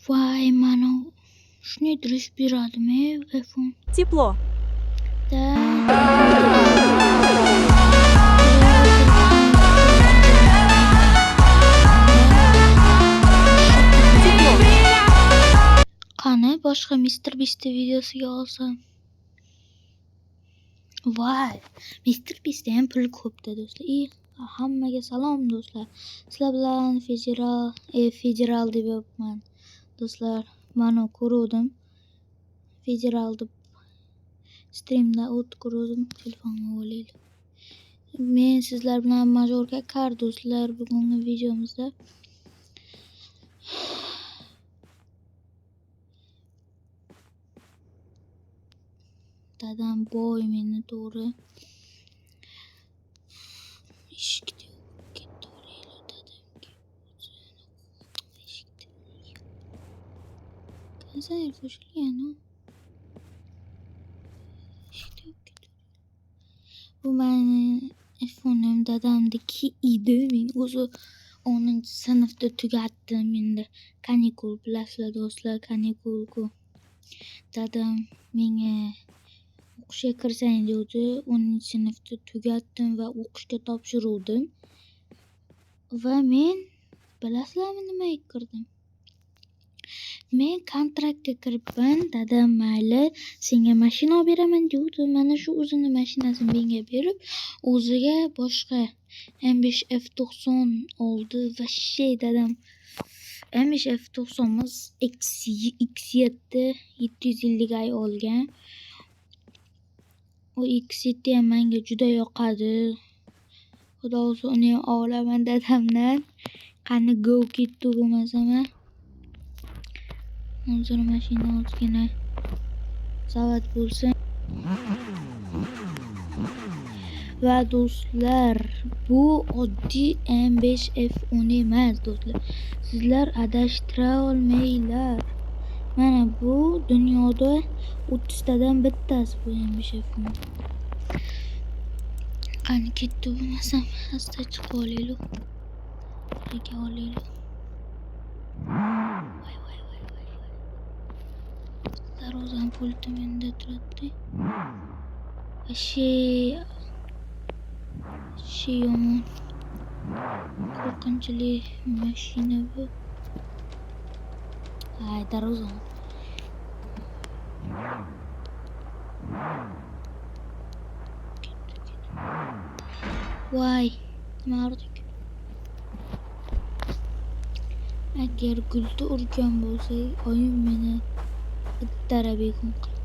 Voy, mana shunday dirish beradimi iPhone? Тепло. Qani boshqa Mr. Beast videosiga olsam. Voy, Mr. Beastda ham pul ko'pda do'stlar. Hammaga salom do'stlar. Sizlar bilan federal deb yopman. Do'stlar, mana ko'rdim. Federal deb streamda o't ko'rdim, telefonga olaylik. Men sizlar bilan Majorka kar do'stlar, bugungi videomizda dadam boy meni to'g'ri eshikda ketdi olaylik dadamga. Eshikda. Qanday qo'shilgan u? Bu meni iPhone'im dadamniki edi. Men o'zi 10-sinfda tugatdim endi. Kanikul bilasizlar do'stlar, kanikulku. Dadam menga o'qishga kirsang dedi. 10-sinfda tugatdim va o'qishga topshiruvdim. Va men bilasizlarmi nimaga kirdim? Men kontraktga kiribman. Dadam mayli, senga mashina olib beraman dedi. Mana shu o'zini mashinasini menga berib, o'ziga boshqa M5 F90 oldi va dadam M5 F90 X7 750 olgan. O X7 ham menga juda yoqadi. Xudo o'zi uni ham olaman dadamdan. Qani go ketdi bo'lmasam. Hozir mashina ozgina zavod bo'lsin. Va do'stlar, bu oddiy M5 F10 emas do'stlar. Sizlar adashtira olmanglar. Mana bu dunyoda 30 tadan bittasi bu M5 F10. Qani ketdi bo'lmasam, asta chiqib olaylik. Birga olaylik. Darvozam pulti menda turibdi. Yomon. Qo'rqinchli mashina bu. Ay, darvozam. Voy, nima urdik? Agar gulni urgan bo'lsa, oyim meni bittara bekun qildi.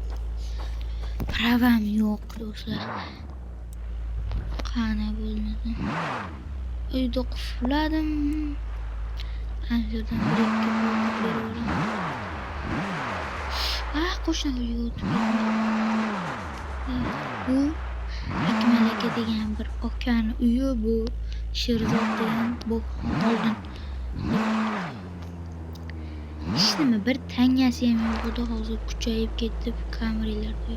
Pravam yo'q do'stlar. Qani bo'lmadi. Uyda qufladim. Anjerdan bir-ikki qo'yib beraverdim. Qo'shni uyga o'tib bu Akmalaka degan bir akani uyi, bu Sherzod degan bu oldin. Hech nima bir tangasi ham yo'q edi, hozir kuchayib ketdi kamerlarda.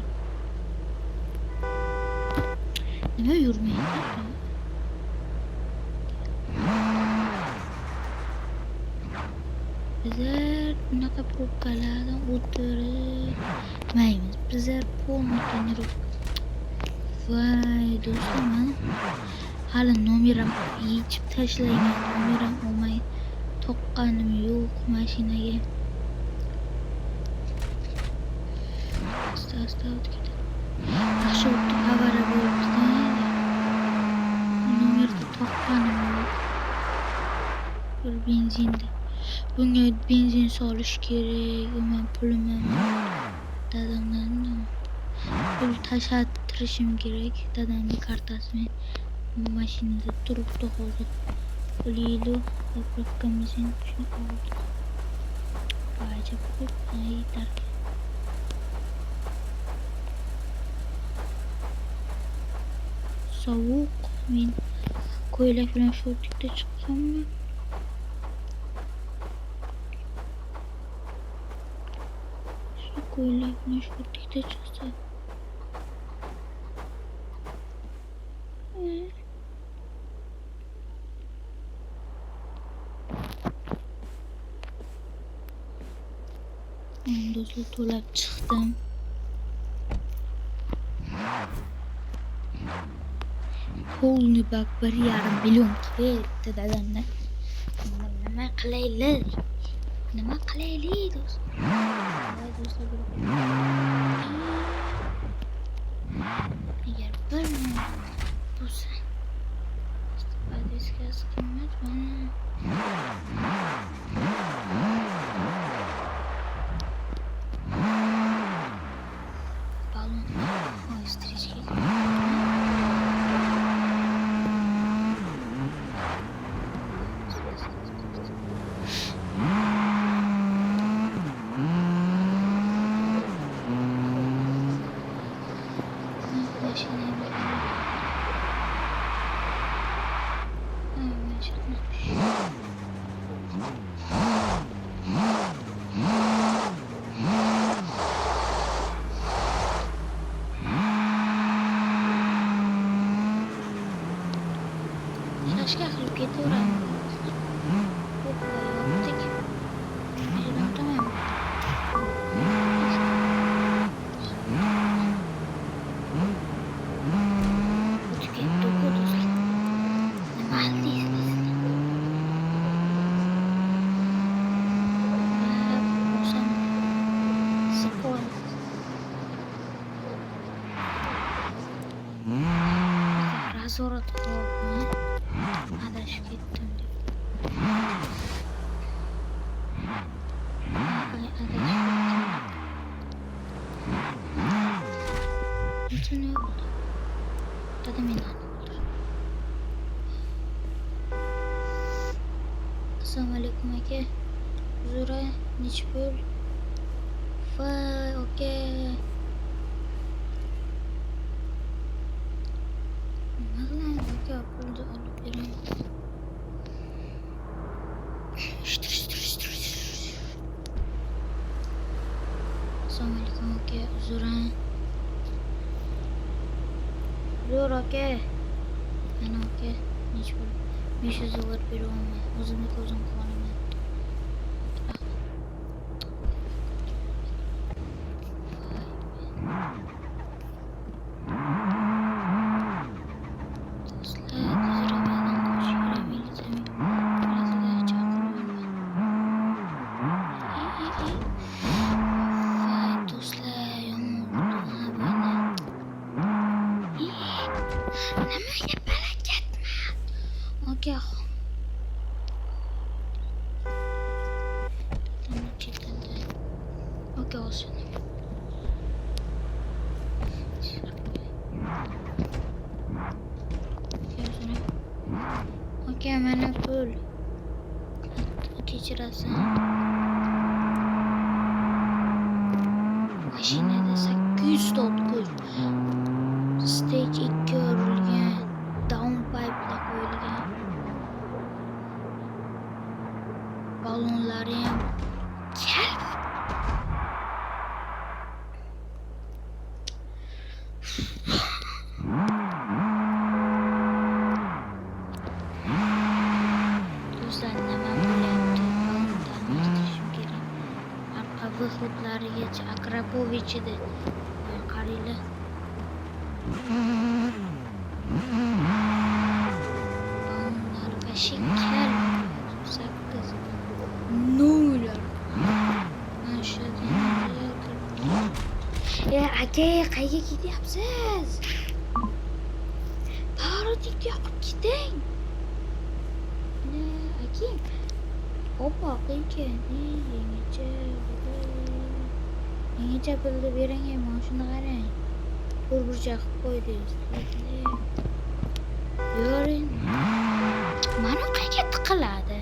Nima yurmaydi? Bizlar bunaqa probkalardan o'tirmaymiz. Bizlar polni trenirovka. Voy do'stlar, hali nomerim yechib tashlagan, nomerim olmay toqqanim yo'q mashinaga. Asta o'tib ketadi. Yaxshi o'tib avariya bo'libdi. Nomerni toqqanim yo'q. Bir benzinda. Bunga benzin solish kerak. Men pulim dadamdan pul tashattirishim kerak. Dadamning kartasini mashinada turibdi hozir. Qo'yaylik, zapravkamizni shuni oldik. Ajab ko'p aytarkan. Sovuq. Men ko'ylak bilan shortikda chiqqanmi? Shu ko'ylak bilan shortikda chiqsa. Do'stlar to'lab chiqdim. Polni bak 1,5 million ketdi dadamda. Nima qilaylik? Nima qilaylik do'stlar? Do'stlar agar 1 million bo'lsa, podpiskasi qimmat mana. Balon oystrички. Şaşka qilib ketaveramiz. Yopdik. Tamam. O'tib ketdi do'stlar. Nima deysiz? Spor. Razorat qilibmi? Adashib ketdim deb. Nechun yo'qdi? Dada meni o'ldir. Assalomu alaykum aka. Uzra, necha pul? Voy, okey. Nima qilamiz aka? Pulni olib beraman. Assalomu alaykum aka. Uzra. Zo'r aka. Mana aka, necha pul? 500 dollar beraman. O'zimni ko'zim qilaman. Nimaga barakatman? Oke. Oke, olsun. Oke, mana pul. Kechirasan. Mashinada 809. Stage 2 urilgan. Downpipe'lar qo'yilgan. Balonlari ham kalb. Do'stlar, nima bo'lyapti? Balonlarni yetishim kerak. Arqa выходlarigacha Akrapovich edi. Qaranglar. Balonlar shekar 8 nollar. Aka, qayerga ketyapsiz? Parodikni yoqib keting. Aka. Opa, qilgan. Yangicha pulni bering, mana shuni qarang. Burburcha qilib qo'ydingiz. Yo'ring. Mana qayerga tiqiladi?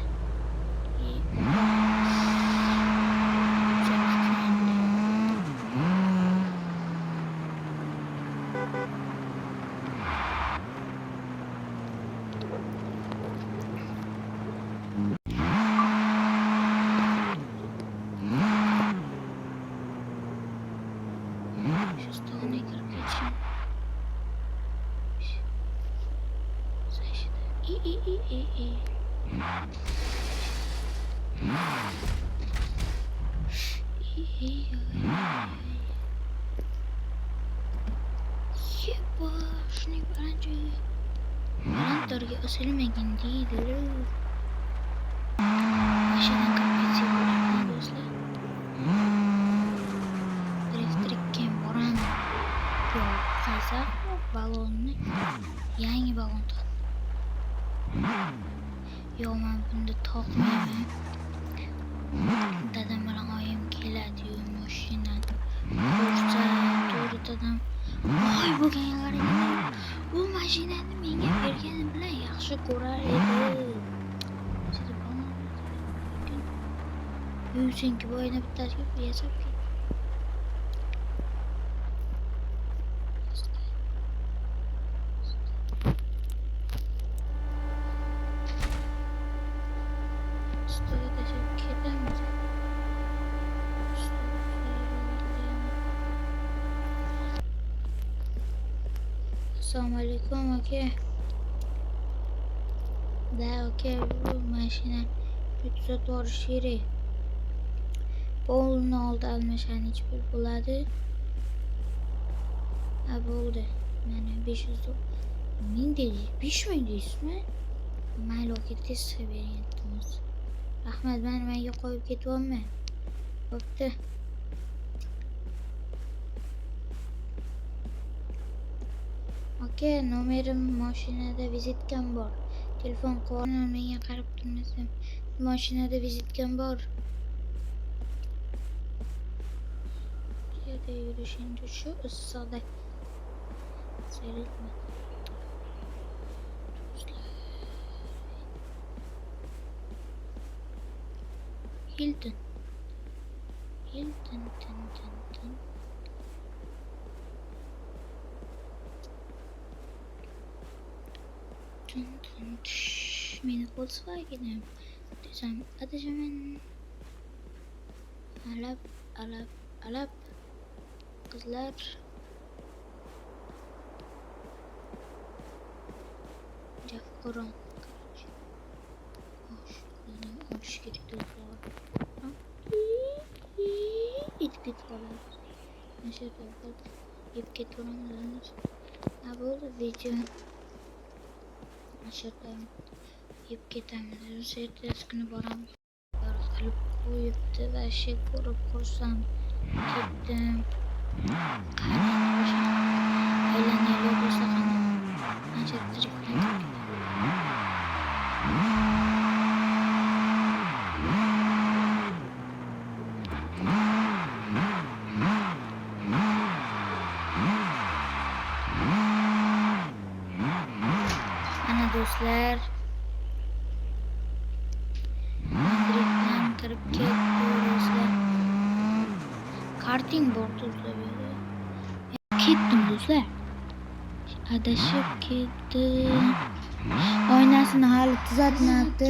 Shunday balandlarga osilmagin deydilar. Mashinadan kirib ketsak bo'lardi do'stlar. Elektrik boramiz. Yo'q, qaysa balonni yangi balon yo'q, men bunda taqmayman. Dadam bilan oyim keladi-yu mashinani ko'rsa, to'g'ri dadam voy bo'lganlaringni bu mashinani menga bergani bilan yaxshi ko'rar edi. Senki boyni bittasiga yasab ket. Assalomualaikum aka. Da aka, bu mashina tuzatib kerak. Polni oldi almashani ichib bo'ladi. Ha bo'ldi. Mana 500 ming deysiz, 5000 deysizmi? Mayli aka, tez bering iltimos. Rahmat, menga qo'yib ketyapman. Bo'pti. Aka, nomerim mashinada vizitkam bor. Telefon qilib menga qarab turmasam, mashinada vizitkam bor. Yerda yurishingda shu issiqda seyretma. Hilton. Meni Volkswagen'im desam adashaman. Alab qizlar jafkoron olish kerak do'stlar. Itib qoladi. Nasha yeb ketaveramiz. Bo'ldi video. Nashadan yeb ketamiz. Ertasi kuni boramiz. Qilib qo'yibdi va shu ko'rib qo'rsam ketdim. Aylanaylar bo'lsa qani. Nasha tirikdan do'stlar, direktdan kirib ketdi do'stlar. Karting bor do'stlar. Ketdim do'stlar. Adashib ketdim. Oynasini hali tuzatmabdi.